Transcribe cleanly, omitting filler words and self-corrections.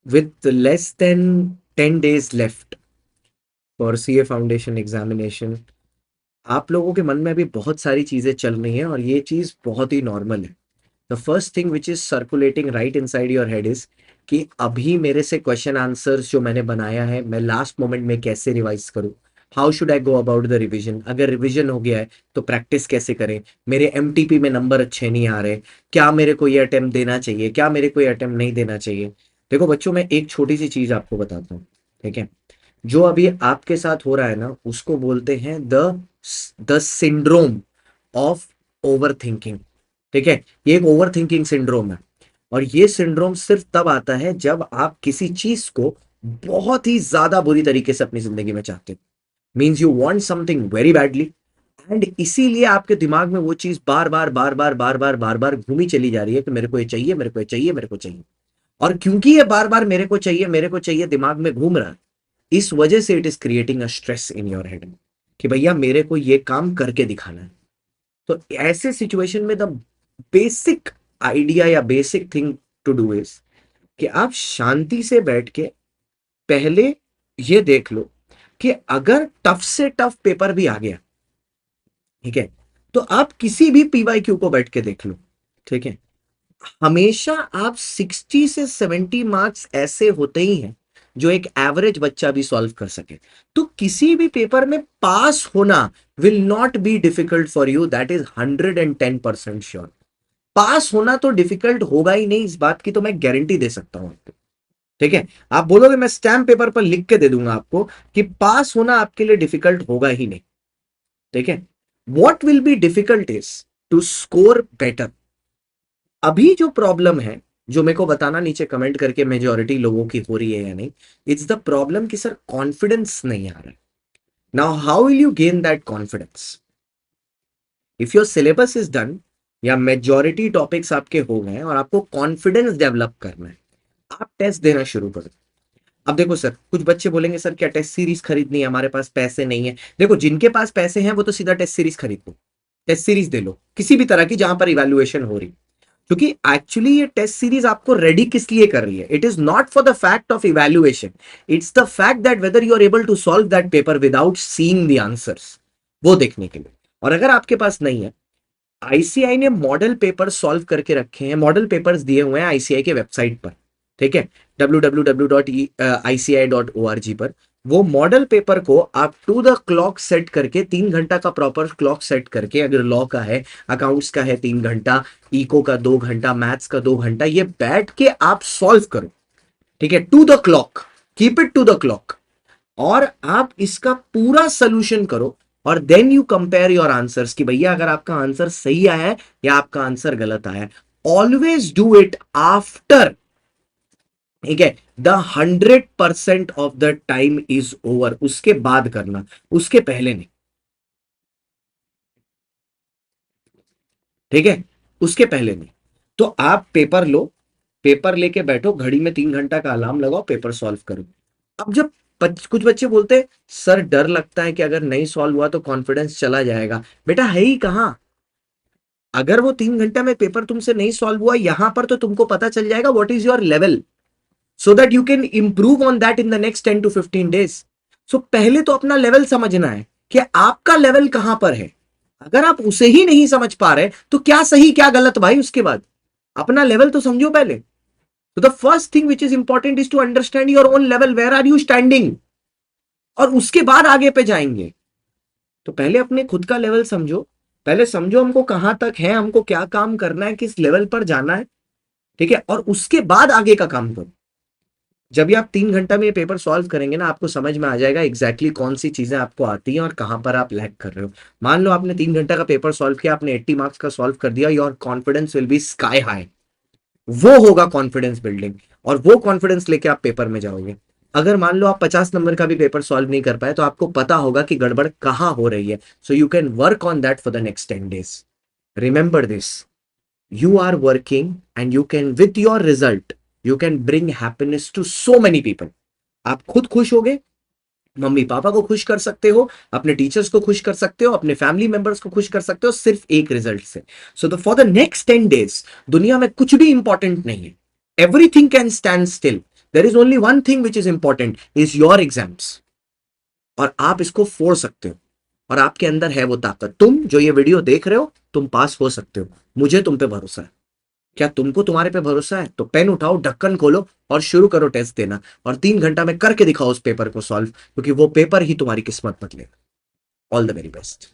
with less than 10 days left for CA foundation examination, आप लोगों के मन में अभी बहुत सारी चीजें चल रही हैं और ये चीज बहुत ही नॉर्मल है। The first thing which is circulating right inside your head is कि अभी मेरे से क्वेश्चन आंसर्स जो मैंने बनाया है मैं लास्ट मोमेंट में कैसे रिवाइज करूं। How should I go about the revision, अगर रिविजन हो गया है तो प्रैक्टिस कैसे करें, मेरे एमटीपी में नंबर अच्छे नहीं आ रहे, क्या मेरे को ये अटेम्प्ट देना चाहिए, क्या मेरे को ये अटेम्प्ट नहीं देना चाहिए। देखो बच्चों, मैं एक छोटी सी चीज आपको बताता हूँ, ठीक है। जो अभी आपके साथ हो रहा है ना, उसको बोलते हैं the syndrome of over thinking. ठीक है, ये एक ओवर थिंकिंग सिंड्रोम है। और ये सिंड्रोम सिर्फ तब आता है जब आप किसी चीज को बहुत ही ज्यादा बुरी तरीके से अपनी जिंदगी में चाहते हो। Means you want something very badly, and इसीलिए आपके दिमाग में वो चीज बार बार बार बार बार बार बार बार घूमी चली जा रही है कि मेरे को ये चाहिए, मेरे को ये चाहिए, मेरे को चाहिए। और क्योंकि ये बार बार मेरे को चाहिए, मेरे को चाहिए दिमाग में घूम रहा है, इस वजह से it is creating a stress in your head कि भैया मेरे को ये काम करके दिखाना है। तो ऐसे सिचुएशन में द बेसिक आइडिया या basic thing to do is कि आप शांति से बैठ के पहले ये देख लो कि अगर टफ से टफ पेपर भी आ गया, ठीक है, तो आप किसी भी पीवाईक्यू को बैठ के देख लो, ठीक है। हमेशा आप 60 से 70 मार्क्स ऐसे होते ही हैं जो एक एवरेज बच्चा भी सॉल्व कर सके। तो किसी भी पेपर में पास होना will not be difficult for you, that is 110% sure. Pass होना तो डिफिकल्ट होगा ही नहीं, इस बात की तो मैं गारंटी दे सकता हूं आपको। ठीक है, आप बोलोगे मैं स्टैम्प पेपर पर लिख के दे दूंगा आपको कि पास होना आपके लिए डिफिकल्ट होगा ही नहीं। ठीक है, what will be difficult is to score better. अभी जो प्रॉब्लम है, जो मेरे को बताना नीचे कमेंट करके मेजॉरिटी लोगों की हो रही है या नहीं, इट्स द प्रॉब्लम कि सर कॉन्फिडेंस नहीं आ रहा है। Now how will you gain that confidence? If your syllabus is done या मेजॉरिटी टॉपिक्स आपके हो गए और आपको कॉन्फिडेंस डेवलप करना है, आप टेस्ट देना शुरू करो। अब देखो सर, कुछ बच्चे बोलेंगे सर क्या टेस्ट सीरीज खरीदनी है, हमारे पास पैसे नहीं है। देखो, जिनके पास पैसे हैं वो तो सीधा टेस्ट सीरीज खरीद लो, टेस्ट सीरीज दे लो किसी भी तरह की जहां पर इवैल्यूएशन हो रही। क्योंकि एक्चुअली ये टेस्ट सीरीज आपको रेडी किस लिए कर रही है? It is not for the fact of evaluation, it's the fact that whether you are able to solve that paper without seeing the answers, वो देखने के लिए। और अगर आपके पास नहीं है, आईसीआई ने मॉडल पेपर सॉल्व करके रखे हैं, मॉडल पेपर्स दिए हुए हैं आईसीआई के वेबसाइट पर, ठीक है, www.ici.org पर। वो मॉडल पेपर को आप टू द क्लॉक सेट करके 3 घंटा का प्रॉपर क्लॉक सेट करके, अगर लॉ का है, अकाउंट्स का है 3 घंटा, इको का 2 घंटा, मैथ्स का 2 घंटा, ये बैठ के आप सॉल्व करो, ठीक है, to the clock, keep it to the clock. और आप इसका पूरा सोल्यूशन करो और then you compare your answers कि भैया अगर आपका आंसर सही आया है या आपका आंसर गलत आया है। ऑलवेज डू इट आफ्टर, ठीक है, the 100% of the time is over, उसके बाद करना, उसके पहले नहीं। ठीक है, उसके पहले नहीं। तो आप पेपर लो, पेपर लेके बैठो, घड़ी में 3 घंटा का अलार्म लगाओ, पेपर सॉल्व करो। अब जब कुछ बच्चे बोलते हैं सर डर लगता है कि अगर नहीं सॉल्व हुआ तो कॉन्फिडेंस चला जाएगा। बेटा है ही कहां, अगर वो 3 घंटा में पेपर तुमसे नहीं सॉल्व हुआ यहां पर तो तुमको पता चल जाएगा what is your level, so that you can improve on that in the next 10 to 15 days। सो पहले तो अपना लेवल समझना है कि आपका लेवल कहां पर है। अगर आप उसे ही नहीं समझ पा रहे तो क्या सही क्या गलत भाई, उसके बाद अपना लेवल तो समझो पहले। तो the first thing which is important is to understand your own level, where are you standing, और उसके बाद आगे पे जाएंगे। तो पहले अपने खुद का लेवल समझो, पहले समझो हमको कहां तक है, हमको क्या काम करना है, किस लेवल पर जाना है, ठीक है, और उसके बाद आगे का काम करो। जब भी आप 3 घंटा में ये पेपर सॉल्व करेंगे ना, आपको समझ में आ जाएगा एग्जैक्टली कौन सी चीजें आपको आती हैं और कहां पर आप लैग कर रहे हो। मान लो आपने 3 घंटा का पेपर सॉल्व किया, आपने 80 मार्क्स का सॉल्व कर दिया, your confidence will be sky high. वो होगा कॉन्फिडेंस बिल्डिंग, और वो कॉन्फिडेंस लेके आप पेपर में जाओगे। अगर मान लो आप 50 नंबर का भी पेपर सॉल्व नहीं कर पाए तो आपको पता होगा कि गड़बड़ कहां हो रही है, so you can work on that for the next 10 days। Remember this, you are working and you can with your result you can bring happiness to so many people। आप खुद खुश होगे, मम्मी पापा को खुश कर सकते हो, अपने टीचर्स को खुश कर सकते हो, अपने फैमिली मेंबर्स को खुश कर सकते हो, सिर्फ एक रिजल्ट से। So the for the next 10 days दुनिया में कुछ भी इंपॉर्टेंट नहीं है, everything can stand still. There is only one thing which is important, is your exams. और आप इसको फोड़ सकते हो, और आपके अंदर है वो ताकत। तुम जो ये वीडियो देख रहे हो, तुम पास हो सकते हो, मुझे तुम पे भरोसा है। क्या तुमको तुम्हारे पे भरोसा है? तो पेन उठाओ, ढक्कन खोलो और शुरू करो टेस्ट देना, और 3 घंटा में करके दिखाओ उस पेपर को सॉल्व, क्योंकि वो पेपर ही तुम्हारी किस्मत बदलेगा। All the very best.